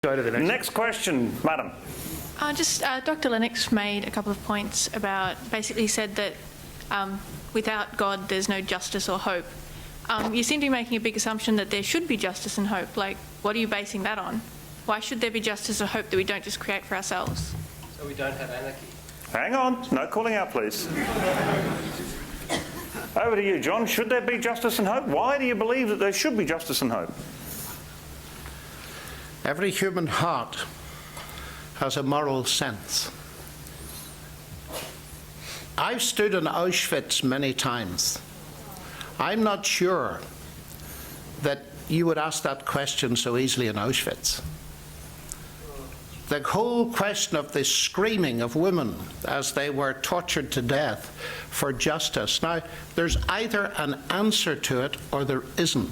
Go to the Next question, madam. Dr. Lennox made a couple of points about, basically said that without God there's no justice or hope. You seem to be making a big assumption that there should be justice and hope. Like, what are you basing that on? Why should there be justice or hope that we don't just create for ourselves? So we don't have anarchy. Hang on, no calling out, please. Over to you, John. Should there be justice and hope? Why do you believe that there should be justice and hope? Every human heart has a moral sense. I've stood in Auschwitz many times. I'm not sure that you would ask that question so easily in Auschwitz. The whole question of the screaming of women as they were tortured to death for justice. Now, there's either an answer to it or there isn't.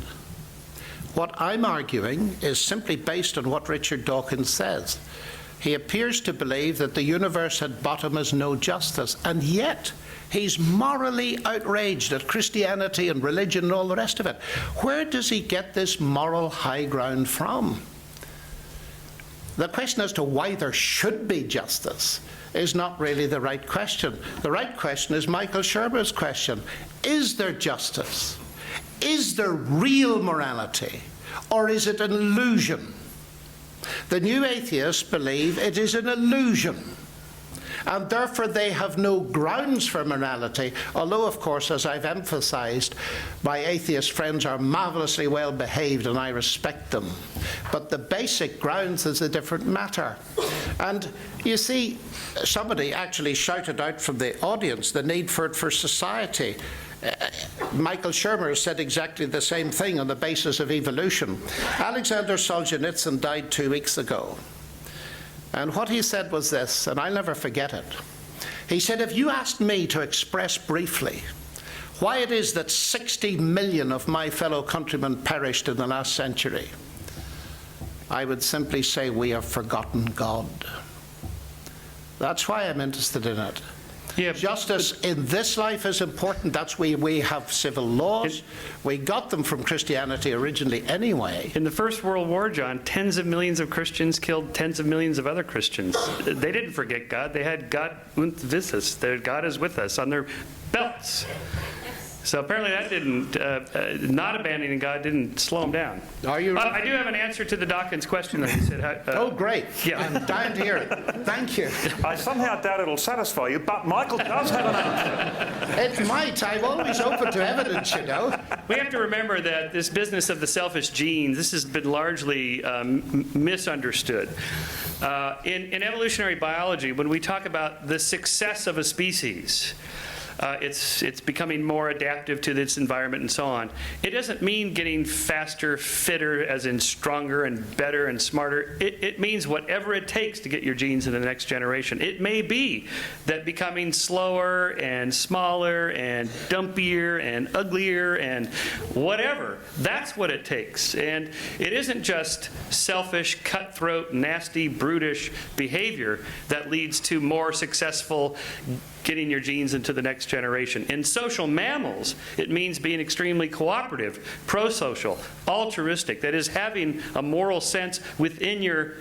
What I'm arguing is simply based on what Richard Dawkins says. He appears to believe that the universe at bottom has no justice, and yet he's morally outraged at Christianity and religion and all the rest of it. Where does he get this moral high ground from? The question as to why there should be justice is not really the right question. The right question is Michael Shermer's question. Is there justice? Is there real morality, or is it an illusion? The new atheists believe it is an illusion, and therefore they have no grounds for morality, although, of course, as I've emphasized, my atheist friends are marvelously well behaved and I respect them. But the basic grounds is a different matter. And you see, somebody actually shouted out from the audience the need for it for society. Michael Shermer said exactly the same thing on the basis of evolution. Alexander Solzhenitsyn died 2 weeks ago. And what he said was this, and I'll never forget it. He said, if you asked me to express briefly why it is that 60 million of my fellow countrymen perished in the last century, I would simply say we have forgotten God. That's why I'm interested in it. Yeah, justice in this life is important. That's why we have civil laws. We got them from Christianity originally anyway. In the First World War, John, tens of millions of Christians killed tens of millions of other Christians. They didn't forget God. They had God und with us. God is with us on their belts. So apparently that didn't, not abandoning God didn't slow them down. Are you? I do have an answer to the Dawkins question that he said. Oh, great. Yeah. I'm dying to hear it. Thank you. I somehow doubt it'll satisfy you, but Michael does have an answer. It might. I'm always open to evidence, you know. We have to remember that this business of the selfish genes, this has been largely misunderstood. In evolutionary biology, when we talk about the success of a species, it's becoming more adaptive to its environment and so on. It doesn't mean getting faster, fitter, as in stronger and better and smarter. It means whatever it takes to get your genes in the next generation. It may be that becoming slower and smaller and dumpier and uglier and whatever, that's what it takes. And it isn't just selfish, cutthroat, nasty, brutish behavior that leads to more successful getting your genes into the next generation. In social mammals, it means being extremely cooperative, pro-social, altruistic. That is, having a moral sense within your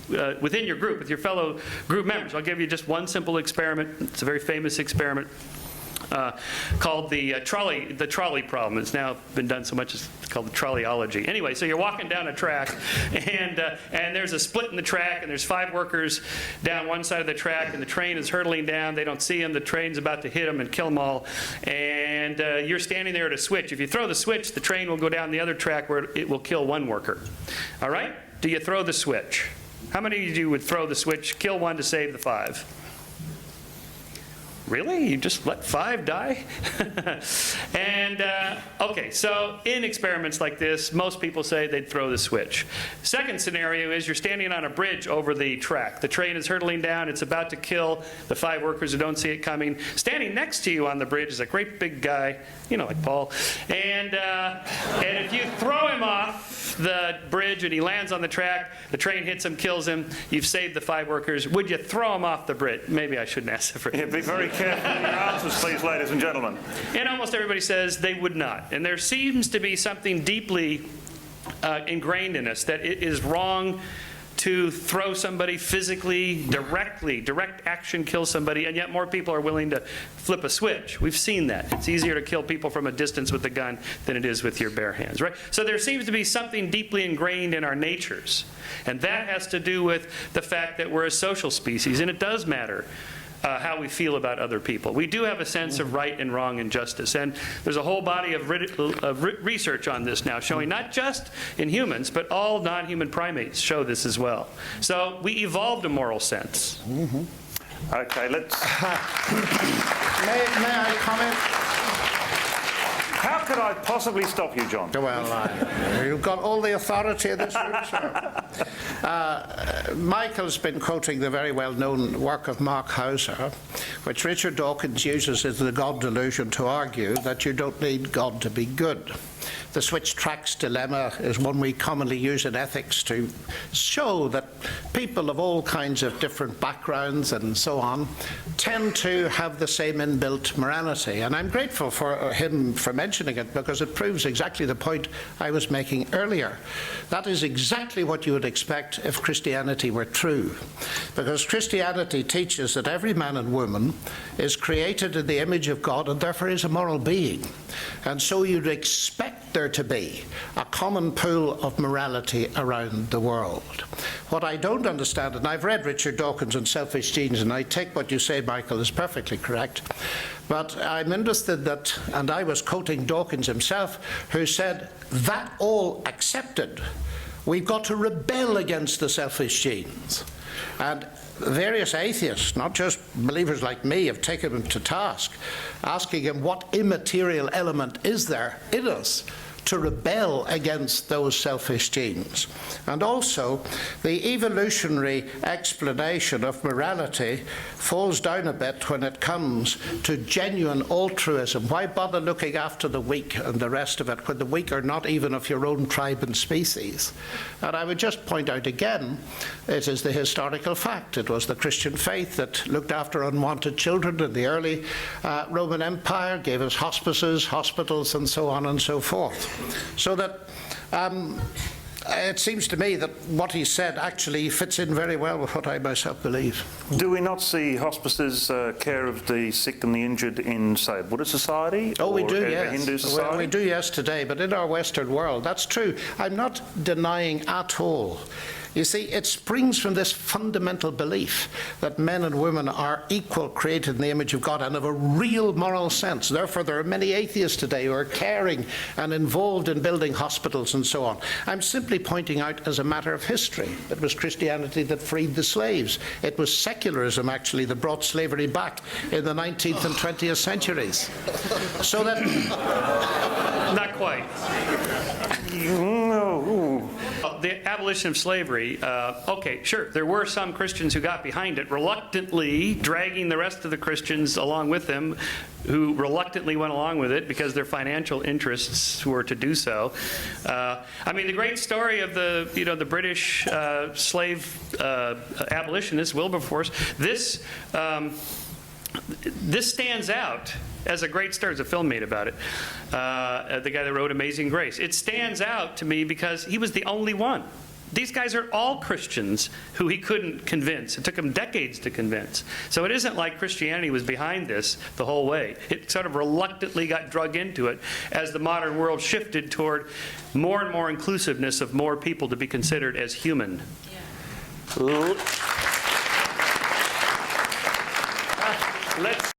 group, with your fellow group members. I'll give you just one simple experiment. It's a very famous experiment called the trolley problem. It's now been done so much, it's called the trolleyology. Anyway, so you're walking down a track, and there's a split in the track, and there's 5 workers down one side of the track, and the train is hurtling down. They don't see them. The train's about to hit them and kill them all. And you're standing there at a switch. If you throw the switch, the train will go down the other track where it will kill 1 worker. All right? Do you throw the switch? How many of you would throw the switch, kill 1 to save the 5? Really? You just let 5 die? And, okay, so in experiments like this, most people say they'd throw the switch. Second scenario is you're standing on a bridge over the track. The train is hurtling down. It's about to kill the 5 workers who don't see it coming. Standing next to you on the bridge is a great big guy, you know, like Paul. And if you throw him off the bridge and he lands on the track, the train hits him, kills him, you've saved the 5 workers. Would you throw him off the bridge? Maybe I shouldn't ask that for you. Yeah, be very careful in your answers, please, ladies and gentlemen. And almost everybody says they would not. And there seems to be something deeply ingrained in us that it is wrong to throw somebody physically, direct action kill somebody, and yet more people are willing to flip a switch. We've seen that. It's easier to kill people from a distance with a gun than it is with your bare hands, right? So there seems to be something deeply ingrained in our natures, and that has to do with the fact that we're a social species, and it does matter how we feel about other people. We do have a sense of right and wrong and justice, and there's a whole body of research on this now showing not just in humans, but all non-human primates show this as well. So we evolved a moral sense. Okay, let's... May I comment? How could I possibly stop you, John? Well, you've got all the authority in this room, sir. Michael's been quoting the very well-known work of Mark Hauser, which Richard Dawkins uses as the God delusion to argue that you don't need God to be good. The switch tracks dilemma is one we commonly use in ethics to show that people of all kinds of different backgrounds and so on tend to have the same inbuilt morality. And I'm grateful for him for mentioning it, because it proves exactly the point I was making earlier. That is exactly what you would expect if Christianity were true. Because Christianity teaches that every man and woman is created in the image of God and therefore is a moral being. And so you'd expect there to be a common pool of morality around the world. What I don't understand, and I've read Richard Dawkins on Selfish Genes, and I take what you say, Michael, is perfectly correct, but I'm interested that, and I was quoting Dawkins himself, who said, that all accepted, we've got to rebel against the selfish genes. And various atheists, not just believers like me, have taken him to task, asking him what immaterial element is there in us to rebel against those selfish genes. And also, the evolutionary explanation of morality falls down a bit when it comes to genuine altruism. Why bother looking after the weak and the rest of it when the weak are not even of your own tribe and species? And I would just point out again, it is the historical fact. It was the Christian faith that looked after unwanted children in the early Roman Empire, gave us hospices, hospitals, and so on and so forth. So that it seems to me that what he said actually fits in very well with what I myself believe. Do we not see hospices, care of the sick and the injured in, say, Buddhist society? Oh, we or do, a yes. Hindu society? Well, we do, yes, today, but in our Western world, that's true. I'm not denying at all. You see, it springs from this fundamental belief that men and women are equal, created in the image of God and of a real moral sense. Therefore, there are many atheists today who are caring and involved in building hospitals and so on. I'm simply pointing out as a matter of history, it was Christianity that freed the slaves. It was secularism, actually, that brought slavery back in the 19th and 20th centuries. So that... Not quite. No. The abolition of slavery, okay, sure, there were some Christians who got behind it, reluctantly dragging the rest of the Christians along with them, who reluctantly went along with it because their financial interests were to do so. I mean, the great story of the British slave abolitionists, Wilberforce, this stands out as a great story. There's a film made about it. The guy that wrote Amazing Grace. It stands out to me because he was the only one. These guys are all Christians who he couldn't convince. It took him decades to convince. So it isn't like Christianity was behind this the whole way. It sort of reluctantly got drug into it as the modern world shifted toward more and more inclusiveness of more people to be considered as human. Yeah. Let's